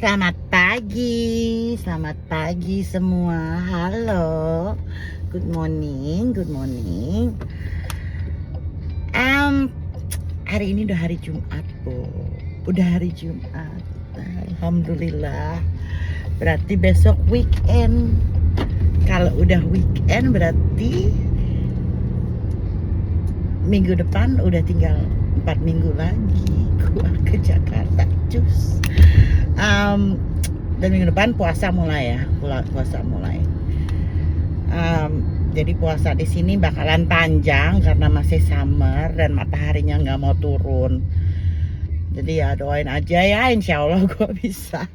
Selamat pagi semua. Halo, good morning. Hari ini udah hari Jumat, Bu. Udah hari Jumat. Alhamdulillah. Berarti besok weekend. Kalau udah weekend berarti minggu depan udah tinggal 4 minggu lagi gua ke Jakarta, cus. Dan minggu depan puasa mulai ya, jadi puasa di sini bakalan panjang karena masih summer dan mataharinya nggak mau turun. Jadi ya doain aja ya, insya Allah gue bisa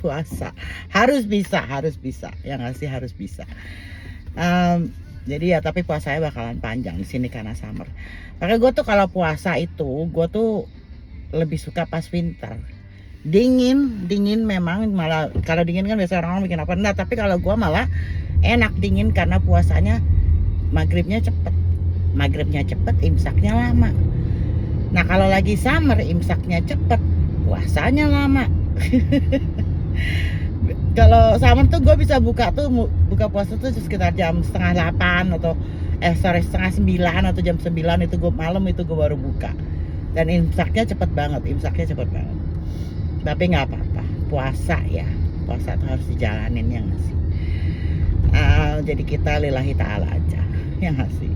puasa. Harus bisa ya nggak sih, harus bisa. Jadi ya tapi puasanya bakalan panjang di sini karena summer. Makanya gue tuh kalau puasa itu gue tuh lebih suka pas winter. Dingin memang, malah kalau dingin kan biasa orang bikin apa enggak, tapi kalau gua malah enak dingin karena puasanya maghribnya cepet, imsaknya lama. Nah kalau lagi summer imsaknya cepet, puasanya lama. Kalau summer tuh gue bisa buka puasa tuh sekitar jam 7:30 atau setengah 9 atau jam 9 itu gue malam itu gue baru buka, dan imsaknya cepet banget. Tapi nggak apa-apa, puasa tuh harus dijalanin ya nggak sih. Jadi kita lillahi ta'ala aja ya nggak sih.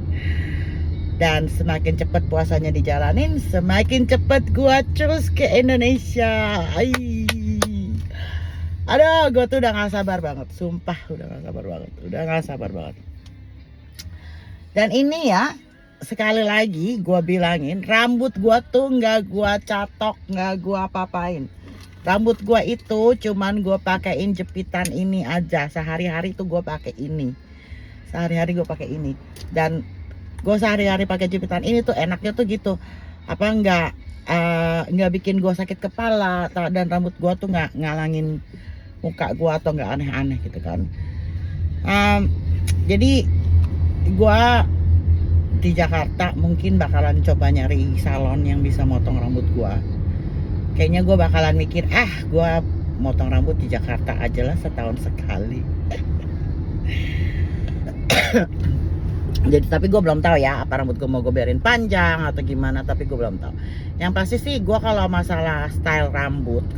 Dan semakin cepat puasanya dijalanin, semakin cepat gua terus ke Indonesia. Aduh, gua tuh udah nggak sabar banget, sumpah udah nggak sabar banget. Dan ini ya, sekali lagi gua bilangin, rambut gua tuh nggak gua catok, nggak gua apa-apain. Rambut gua itu cuman gua pakein jepitan ini aja. Sehari-hari tuh gua pakai ini. Dan gua sehari-hari pakai jepitan ini tuh enaknya tuh gitu. Apa nggak bikin gua sakit kepala, dan rambut gua tuh nggak ngalangin muka gua atau nggak aneh-aneh gitu kan. Jadi gua di Jakarta mungkin bakalan coba nyari salon yang bisa motong rambut gua. Kayaknya gue bakalan mikir, gue motong rambut di Jakarta aja lah setahun sekali. Jadi tapi gue belum tahu ya apa rambut gue mau gue biarin panjang atau gimana, tapi gue belum tahu. Yang pasti sih gue kalau masalah style rambut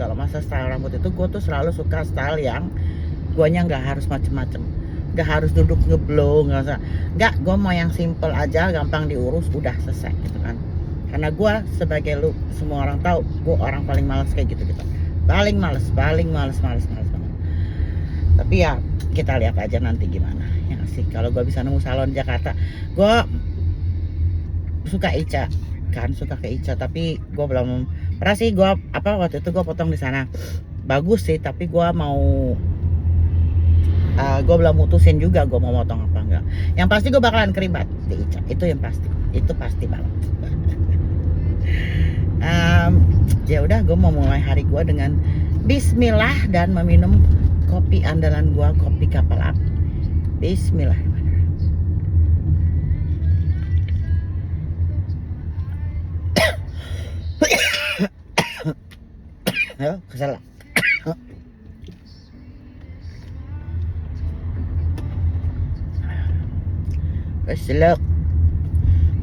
itu gue tuh selalu suka style yang guanya nggak harus macem-macem, nggak harus duduk ngeblow, nggak, gue mau yang simple aja, gampang diurus, udah selesai gitu kan. Karena gue sebagai semua orang tahu, gue orang paling malas kayak gitu. Paling malas banget. Tapi ya kita lihat aja nanti gimana ya sih. Kalau gue bisa nemu salon Jakarta, gue suka ke Ica, tapi gue belum pernah sih. Waktu itu gue potong di sana bagus sih, tapi gue belum mutusin juga gue mau potong apa enggak. Yang pasti gue bakalan keribat di Ica, itu yang pasti, itu pasti banget. Ya udah, gue mau mulai hari gue dengan bismillah dan meminum kopi andalan gue, kopi kapal api. Bismillah. Keselak.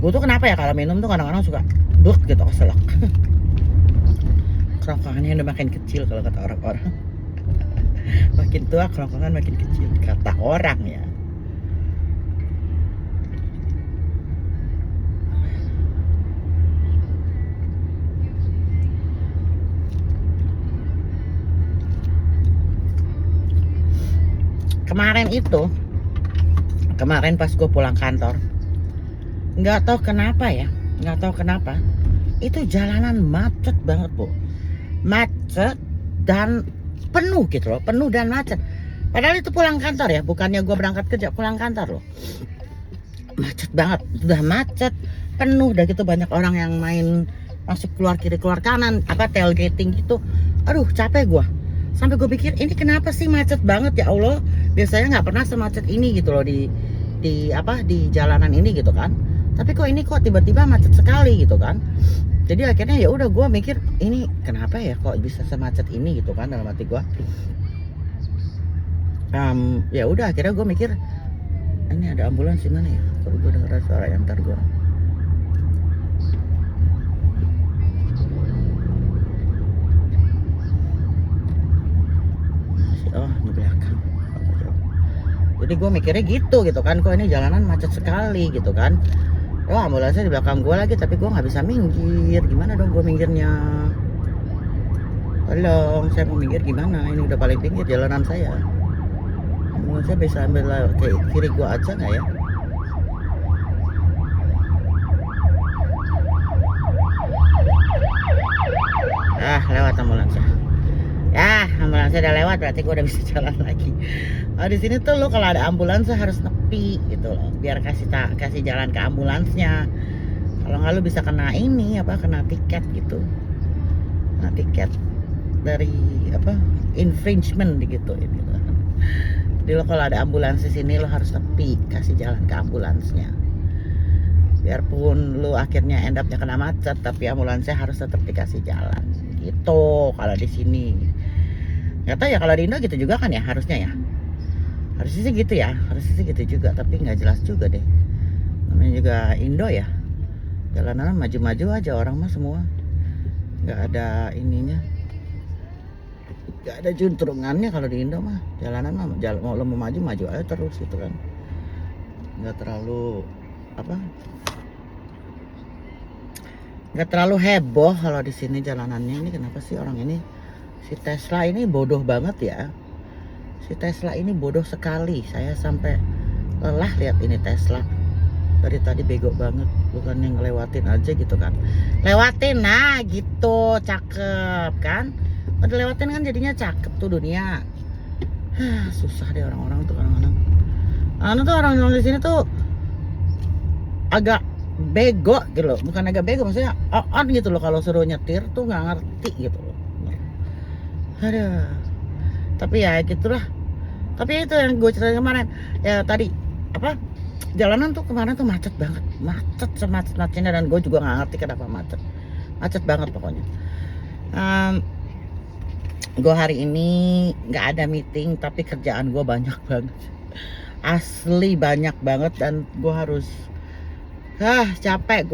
Gue tuh kenapa ya kalau minum tuh kadang-kadang suka gitu keselak. Kerongkongannya udah makin kecil kalau kata orang-orang. Makin tua kerongkongan makin kecil kata orang ya. Kemarin pas gue pulang kantor, nggak tahu kenapa itu jalanan macet banget, Bu. Macet dan penuh gitu loh, penuh dan macet. Padahal itu pulang kantor ya, bukannya gue berangkat kerja, pulang kantor loh. Macet banget, udah macet, penuh, udah gitu banyak orang yang main masuk keluar kiri keluar kanan, tailgating gitu. Aduh capek gue. Sampai gue pikir ini kenapa sih macet banget ya Allah. Biasanya nggak pernah semacet ini gitu loh di jalanan ini gitu kan. tapi kok ini kok tiba-tiba macet sekali gitu kan. Jadi akhirnya ya udah gue mikir ini kenapa ya kok bisa semacet ini gitu kan dalam hati gue. Ya udah akhirnya gue mikir ini ada ambulans di mana ya? Kalau gue dengar suara yang ntar gue. Oh di belakang. Jadi gue mikirnya gitu kan, kok ini jalanan macet sekali gitu kan. Oh ambulansnya di belakang gue lagi, tapi gue nggak bisa minggir. Gimana dong gue minggirnya? Tolong, saya mau minggir gimana? Ini udah paling pinggir jalanan saya. Ambulansnya bisa ambil ke kiri gue aja nggak ya? Lewat ambulansnya. Ya, ambulansnya udah lewat, berarti gue udah bisa jalan lagi. Di sini tuh lo kalau ada ambulans harus nepi gitu loh, biar kasih jalan ke ambulansnya. Kalau nggak lo bisa kena kena tiket gitu. Nah, tiket dari infringement gitu. Jadi lo kalau ada ambulans di sini lo harus nepi, kasih jalan ke ambulansnya. Biarpun lo akhirnya end up-nya kena macet, tapi ambulansnya harus tetap dikasih jalan. Gitu kalau di sini. Nggak tahu ya kalau di Indo gitu juga kan ya, harusnya ya. Harusnya sih gitu ya, harusnya sih gitu juga, tapi nggak jelas juga deh. Namanya juga Indo ya. Jalanan maju-maju aja orang mah semua. Nggak ada ininya. Nggak ada juntrungannya kalau di Indo mah. Jalanan mah mau lo mau maju aja terus gitu kan. Nggak terlalu heboh kalau di sini jalanannya. Ini kenapa sih orang ini, si Tesla ini bodoh banget ya. Si Tesla ini bodoh sekali. Saya sampai lelah lihat ini Tesla. Dari tadi bego banget, bukan yang ngelewatin aja gitu kan. Lewatin nah gitu, cakep kan. Udah lewatin kan jadinya cakep tuh dunia. Susah deh orang-orang tuh kadang-kadang. Orang-orang di sini tuh agak bego gitu loh, bukan agak bego, maksudnya on gitu loh, kalau suruh nyetir tuh nggak ngerti gitu loh. Aduh, tapi ya gitulah. Tapi itu yang gue ceritain kemarin ya tadi, jalanan tuh kemarin tuh macet banget, macet semacet-macetnya, dan gue juga nggak ngerti kenapa macet banget pokoknya. Gue hari ini nggak ada meeting, tapi kerjaan gue banyak banget, asli banyak banget, dan gue harus capek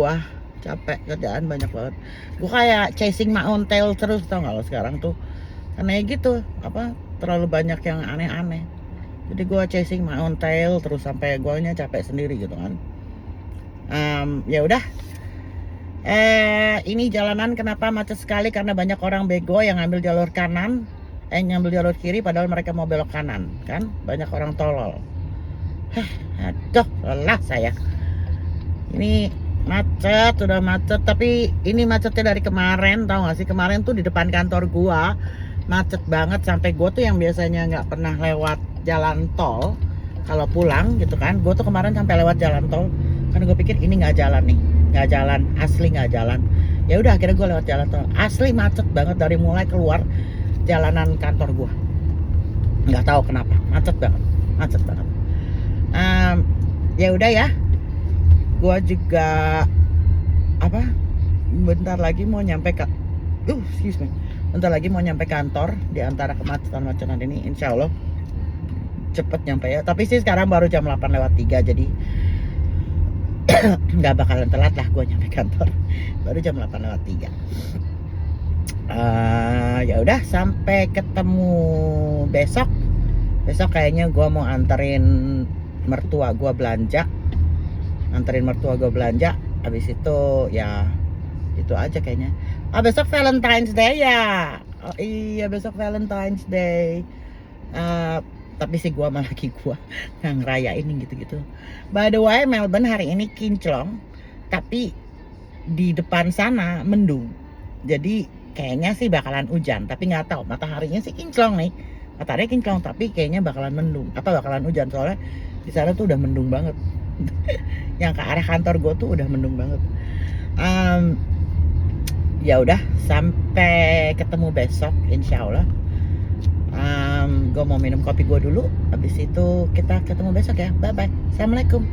kerjaan banyak banget. Gue kayak chasing my own tail terus, tau gak lo sekarang tuh, karena ya gitu terlalu banyak yang aneh-aneh. Jadi gue chasing my own tail terus sampai gue capek sendiri gitu kan. Ya udah, ini jalanan kenapa macet sekali, karena banyak orang bego yang ngambil jalur kanan, ngambil jalur kiri padahal mereka mau belok kanan kan. Banyak orang tolol. Aduh, lelah saya. Ini macet, udah macet, tapi ini macetnya dari kemarin, tau gak sih? Kemarin tuh di depan kantor gua macet banget, sampai gua tuh yang biasanya nggak pernah lewat jalan tol kalau pulang gitu kan, gua tuh kemarin sampai lewat jalan tol karena gua pikir ini nggak jalan nih, nggak jalan, asli nggak jalan. Ya udah akhirnya gua lewat jalan tol, asli macet banget dari mulai keluar jalanan kantor gua. Nggak tahu kenapa, macet banget. Ya udah ya. Gua juga bentar lagi mau nyampe bentar lagi mau nyampe kantor. Di antara kemacetan-macetan ini insya Allah cepet nyampe ya, tapi sih sekarang baru jam 8:03, jadi nggak bakalan telat lah gua nyampe kantor, baru jam 8:03. Ya udah, sampai ketemu besok kayaknya gua mau anterin mertua gua belanja. Habis itu ya itu aja kayaknya. Besok Valentine's Day ya. Oh iya, besok Valentine's Day. Tapi sih gua malah gua yang ngerayain gitu-gitu. By the way, Melbourne hari ini kinclong, tapi di depan sana mendung. Jadi kayaknya sih bakalan hujan, tapi nggak tahu. Mataharinya sih kinclong nih. Matahari kinclong, tapi kayaknya bakalan mendung. Bakalan hujan, soalnya di sana tuh udah mendung banget. Yang ke arah kantor gue tuh udah mendung banget. Ya udah, sampai ketemu besok insya Allah. Gue mau minum kopi gue dulu, habis itu kita ketemu besok ya. Bye bye, assalamualaikum.